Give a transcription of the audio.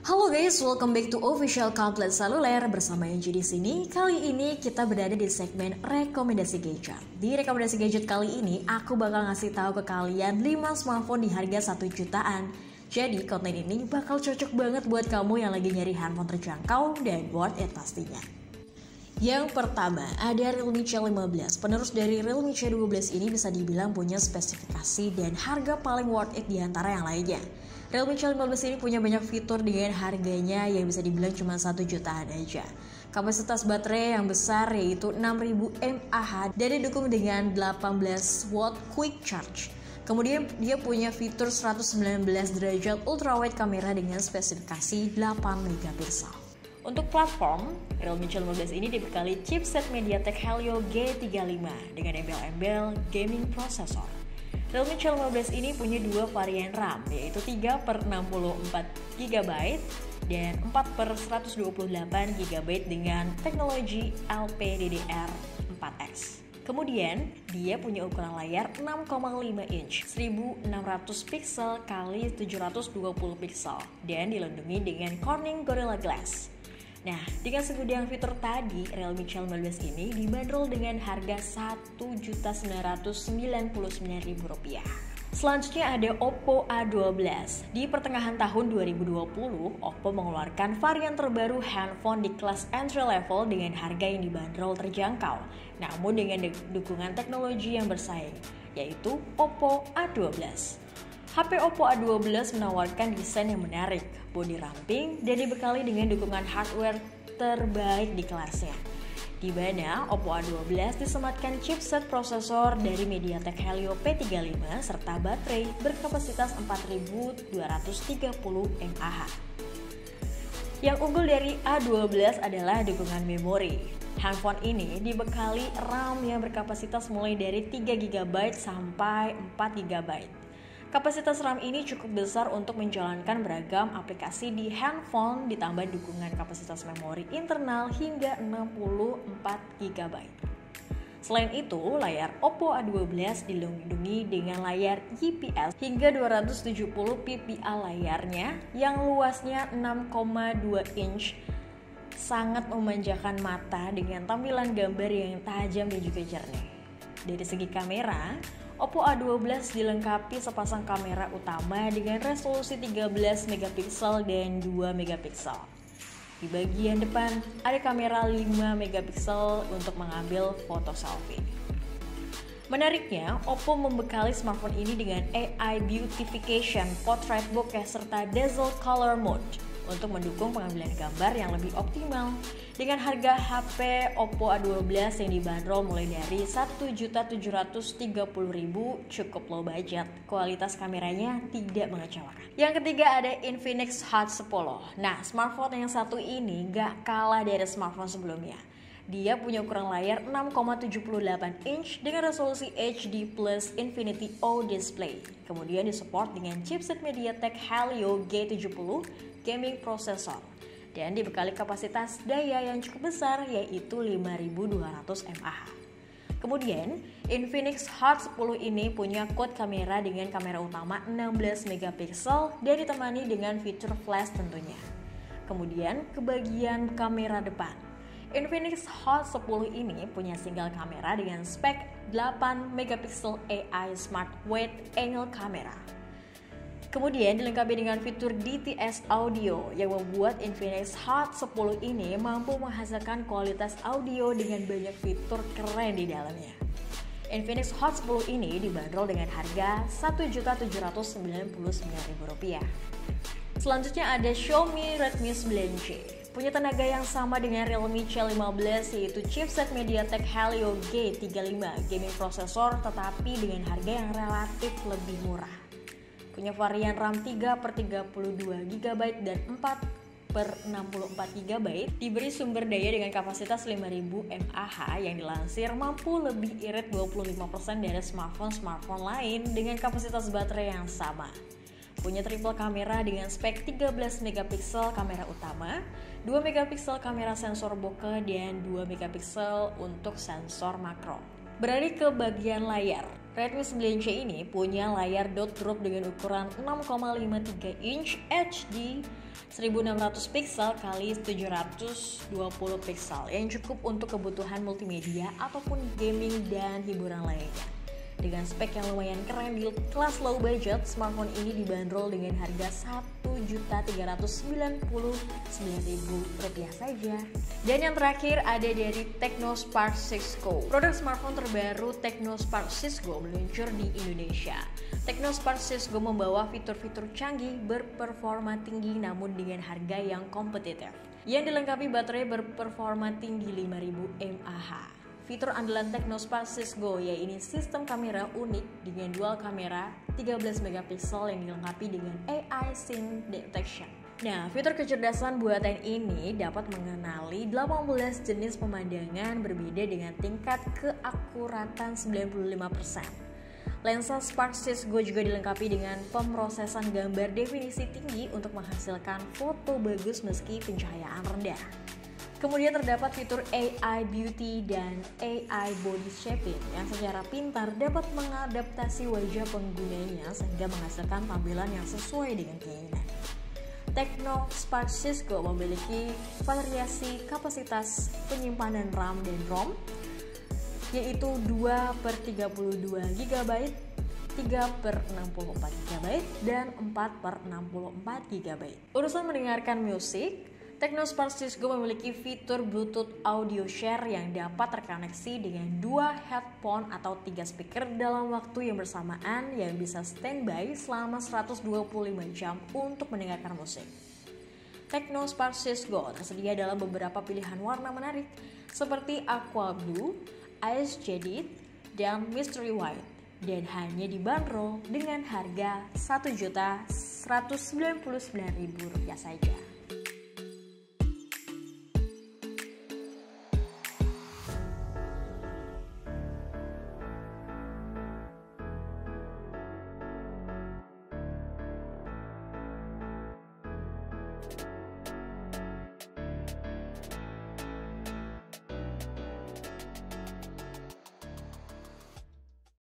Halo guys, welcome back to Official Komplit Seluler bersama Angie di sini. Kali ini kita berada di segmen rekomendasi gadget. Di rekomendasi gadget kali ini, aku bakal ngasih tahu ke kalian 5 smartphone di harga 1 jutaan. Jadi konten ini bakal cocok banget buat kamu yang lagi nyari handphone terjangkau dan worth it pastinya. Yang pertama, ada Realme C15. Penerus dari Realme C12 ini bisa dibilang punya spesifikasi dan harga paling worth it di antara yang lainnya. Realme C15 ini punya banyak fitur dengan harganya yang bisa dibilang cuma 1 jutaan aja. Kapasitas baterai yang besar yaitu 6000 mAh dan didukung dengan 18 watt quick charge. Kemudian dia punya fitur 119 derajat ultrawide kamera dengan spesifikasi 8 megapiksel. Untuk platform, Realme C15 ini dibekali chipset MediaTek Helio G35 dengan embel-embel gaming processor. Realme C15 ini punya 2 varian RAM, yaitu 3/64GB dan 4/128GB dengan teknologi LPDDR4X. Kemudian, dia punya ukuran layar 6,5 inch, 1600 pixel x 720 pixel dan dilindungi dengan Corning Gorilla Glass. Nah, dengan segudang fitur tadi, Realme C15 ini dibanderol dengan harga Rp1.999.000. Selanjutnya ada Oppo A12. Di pertengahan tahun 2020, Oppo mengeluarkan varian terbaru handphone di kelas entry level dengan harga yang dibanderol terjangkau, namun dengan dukungan teknologi yang bersaing, yaitu Oppo A12. HP Oppo A12 menawarkan desain yang menarik, bodi ramping, dan dibekali dengan dukungan hardware terbaik di kelasnya. Di mana Oppo A12 disematkan chipset prosesor dari MediaTek Helio P35 serta baterai berkapasitas 4230 mAh. Yang unggul dari A12 adalah dukungan memori. Handphone ini dibekali RAM yang berkapasitas mulai dari 3GB sampai 4GB. Kapasitas RAM ini cukup besar untuk menjalankan beragam aplikasi di handphone ditambah dukungan kapasitas memori internal hingga 64GB. Selain itu, layar Oppo A12 dilindungi dengan layar IPS hingga 270 ppi layarnya yang luasnya 6,2 inch sangat memanjakan mata dengan tampilan gambar yang tajam dan juga jernih. Dari segi kamera, Oppo A12 dilengkapi sepasang kamera utama dengan resolusi 13 megapiksel dan 2 megapiksel. Di bagian depan ada kamera 5 megapiksel untuk mengambil foto selfie. Menariknya, Oppo membekali smartphone ini dengan AI Beautification, Portrait Bokeh, serta Dazzle Color Mode untuk mendukung pengambilan gambar yang lebih optimal. Dengan harga HP Oppo A12 yang dibanderol mulai dari Rp1.730.000, cukup low budget. Kualitas kameranya tidak mengecewakan. Yang ketiga ada Infinix Hot 10. Nah, smartphone yang satu ini gak kalah dari smartphone sebelumnya. Dia punya ukuran layar 6,78 inch dengan resolusi HD plus Infinity O display. Kemudian disupport dengan chipset MediaTek Helio G70 gaming processor dan dibekali kapasitas daya yang cukup besar yaitu 5200 mAh. Kemudian, Infinix Hot 10 ini punya quad kamera dengan kamera utama 16 megapiksel dan ditemani dengan fitur flash tentunya. Kemudian, ke bagian kamera depan. Infinix Hot 10 ini punya single kamera dengan spek 8 megapiksel AI Smart Wide Angle Camera. Kemudian dilengkapi dengan fitur DTS Audio yang membuat Infinix Hot 10 ini mampu menghasilkan kualitas audio dengan banyak fitur keren di dalamnya. Infinix Hot 10 ini dibanderol dengan harga Rp1.799.000. Selanjutnya ada Xiaomi Redmi 9C. Punya tenaga yang sama dengan Realme C15 yaitu chipset MediaTek Helio G35 gaming processor tetapi dengan harga yang relatif lebih murah. Punya varian RAM 3/32GB dan 4/64GB, diberi sumber daya dengan kapasitas 5000 mAh yang dilansir mampu lebih irit 25% dari smartphone lain dengan kapasitas baterai yang sama. Punya triple kamera dengan spek 13 megapiksel kamera utama, 2 megapiksel kamera sensor bokeh dan 2 megapiksel untuk sensor makro. Beralih ke bagian layar, Redmi 9C ini punya layar dot drop dengan ukuran 6,53 inch HD 1600 pixel kali 720 pixel yang cukup untuk kebutuhan multimedia ataupun gaming dan hiburan lainnya. Dengan spek yang lumayan keren di kelas low budget, smartphone ini dibanderol dengan harga Rp1.399.000 saja. Dan yang terakhir ada dari Tecno Spark 6 Go. Produk smartphone terbaru Tecno Spark 6 Go meluncur di Indonesia. Tecno Spark 6 Go membawa fitur-fitur canggih berperforma tinggi namun dengan harga yang kompetitif, yang dilengkapi baterai berperforma tinggi 5000 mAh. Fitur andalan Tecno Spark 6 Go yaitu sistem kamera unik dengan dual kamera 13 megapiksel yang dilengkapi dengan AI Scene Detection. Nah, fitur kecerdasan buatan ini dapat mengenali 18 jenis pemandangan berbeda dengan tingkat keakuratan 95%. Lensa Spark 6 Go juga dilengkapi dengan pemrosesan gambar definisi tinggi untuk menghasilkan foto bagus meski pencahayaan rendah. Kemudian terdapat fitur AI Beauty dan AI Body Shaping yang secara pintar dapat mengadaptasi wajah penggunanya sehingga menghasilkan tampilan yang sesuai dengan keinginan. Tecno Spark 6 Go memiliki variasi kapasitas penyimpanan RAM dan ROM yaitu 2/32 GB, 3/64 GB, dan 4/64 GB. Urusan mendengarkan musik, Tecno Spark 6 Go memiliki fitur Bluetooth Audio Share yang dapat terkoneksi dengan 2 headphone atau 3 speaker dalam waktu yang bersamaan yang bisa standby selama 125 jam untuk mendengarkan musik. Tecno Spark 6 Go tersedia dalam beberapa pilihan warna menarik seperti Aqua Blue, Ice Jaded, dan Mystery White dan hanya dibanderol dengan harga Rp1.199.000 saja.